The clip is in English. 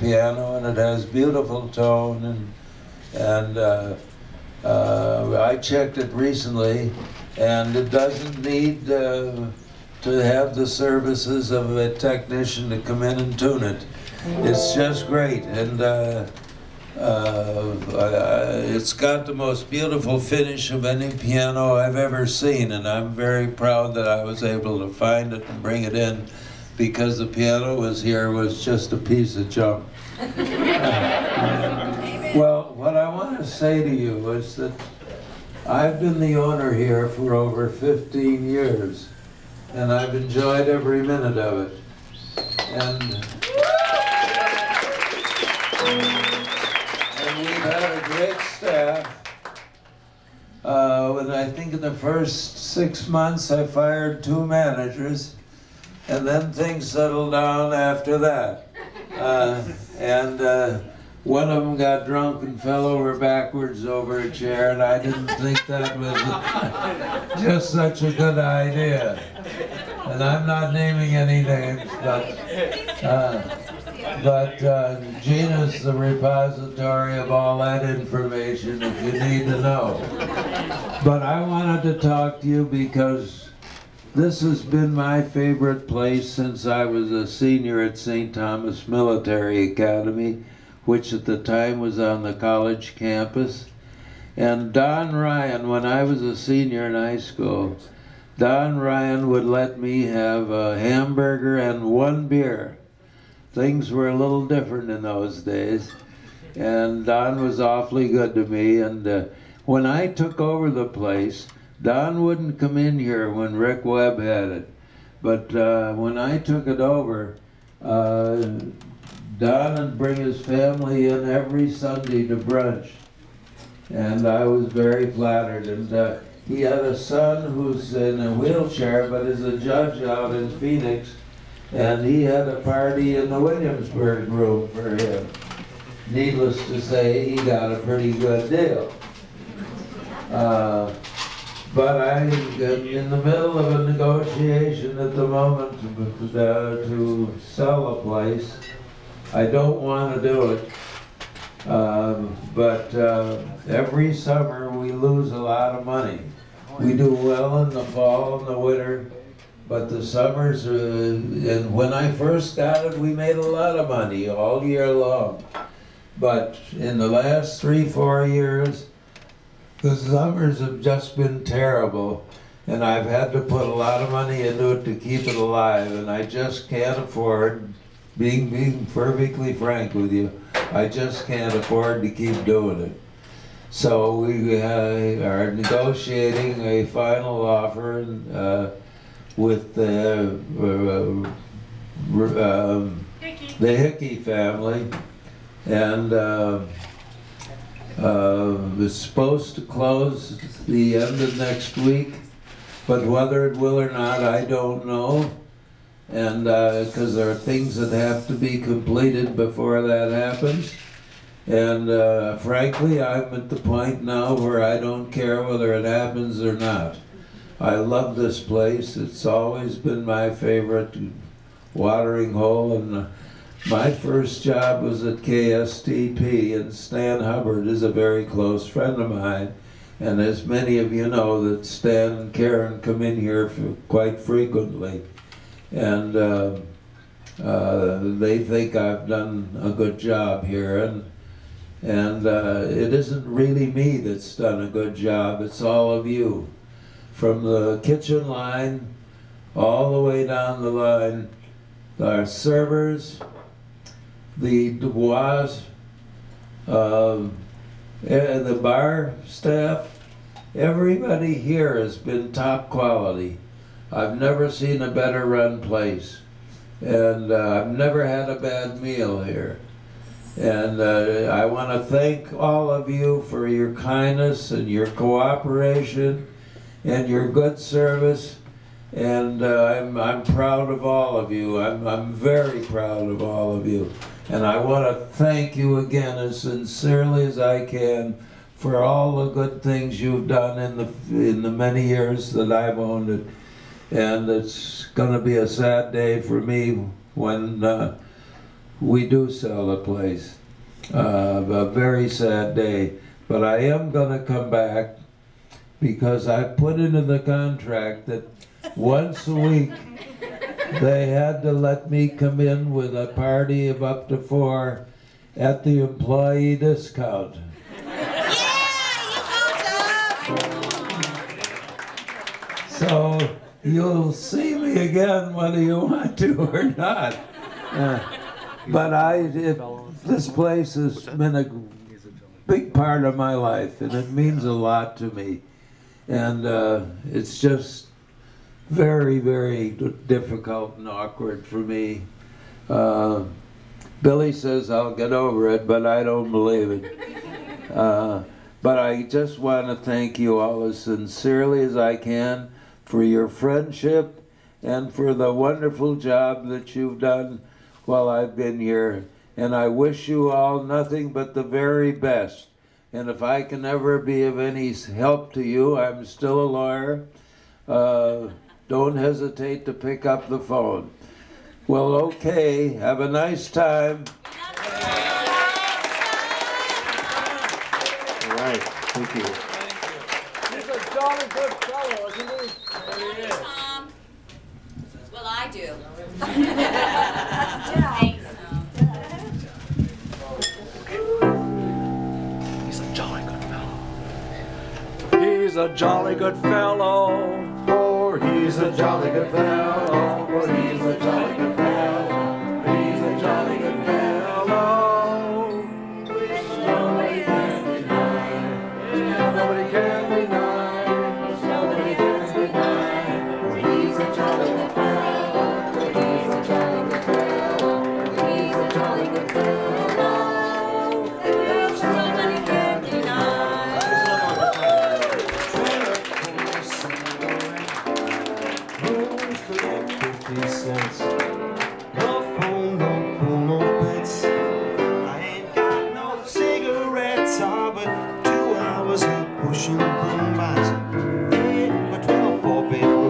piano, and it has beautiful tone, and I checked it recently, and it doesn't need to have the services of a technician to come in and tune it. It's just great, and it's got the most beautiful finish of any piano I've ever seen, and I'm very proud that I was able to find it and bring it in, because the piano was just a piece of junk. Well, what I want to say to you is that I've been the owner here for over 15 years, and I've enjoyed every minute of it. And we've had a great staff. And I think in the first 6 months I fired 2 managers, and then things settled down after that. One of them got drunk and fell over backwards over a chair, and I didn't think that was just such a good idea. And I'm not naming any names, but Gina's the repository of all that information if you need to know. But I wanted to talk to you because this has been my favorite place since I was a senior at St. Thomas Military Academy, which at the time was on the college campus. And Don Ryan, when I was a senior in high school, Don Ryan would let me have a hamburger and 1 beer. Things were a little different in those days, and Don was awfully good to me. And when I took over the place, Don wouldn't come in here when Rick Webb had it, but when I took it over, Don would bring his family in every Sunday to brunch, and I was very flattered. And he had a son who's in a wheelchair but is a judge out in Phoenix, and he had a party in the Williamsburg room for him. Needless to say, he got a pretty good deal. But I'm in the middle of a negotiation at the moment to sell a place. I don't want to do it, but every summer we lose a lot of money. We do well in the fall and the winter, but the summers, and when I first got it, we made a lot of money all year long. But in the last 3-4 years, the summers have just been terrible, and I've had to put a lot of money into it to keep it alive, and I just can't afford, being perfectly frank with you, I just can't afford to keep doing it. So we are negotiating a final offer with the Hickey family, and it's supposed to close the end of next week, but whether it will or not, I don't know. And because there are things that have to be completed before that happens. And frankly, I'm at the point now where I don't care whether it happens or not. I love this place. It's always been my favorite watering hole. And my first job was at KSTP, and Stan Hubbard is a very close friend of mine. And as many of you know, that Stan and Karen come in here quite frequently. And they think I've done a good job here, and it isn't really me that's done a good job, it's all of you. From the kitchen line, all the way down the line, our servers, the Dubois, and the bar staff, everybody here has been top quality. I've never seen a better run place, and I've never had a bad meal here. And I want to thank all of you for your kindness and your cooperation and your good service, and I'm proud of all of you. I'm very proud of all of you, and I want to thank you again as sincerely as I can for all the good things you've done in the many years that I've owned it. And it's going to be a sad day for me when we do sell the place. A very sad day. But I am going to come back because I put into the contract that once a week they had to let me come in with a party of up to 4 at the employee discount. So you'll see me again whether you want to or not. But this place has been a big part of my life, and it means a lot to me. And it's just very, very difficult and awkward for me. Billy says I'll get over it, but I don't believe it. But I just want to thank you all as sincerely as I can for your friendship and for the wonderful job that you've done while I've been here. And I wish you all nothing but the very best. And if I can ever be of any help to you, I'm still a lawyer. Don't hesitate to pick up the phone. Well, okay, have a nice time. All right, thank you. He's a jolly good fellow, isn't he? There he is. Well, I do. Thanks, Tom. He's a jolly good fellow. He's a jolly good fellow. Oh, he's a jolly good fellow. Oh, he's a jolly good fellow. He's a jolly good fellow. Which nobody can deny. Nobody can deny. Nobody can deny. He's a jolly good fellow. He's a jolly good fellow. He's a jolly good fellow. Which nobody can deny. Cents. No phone, don't pull no bets. I ain't got no cigarettes, but 2 hours of pushing boom bars. 8 for 12 for bed.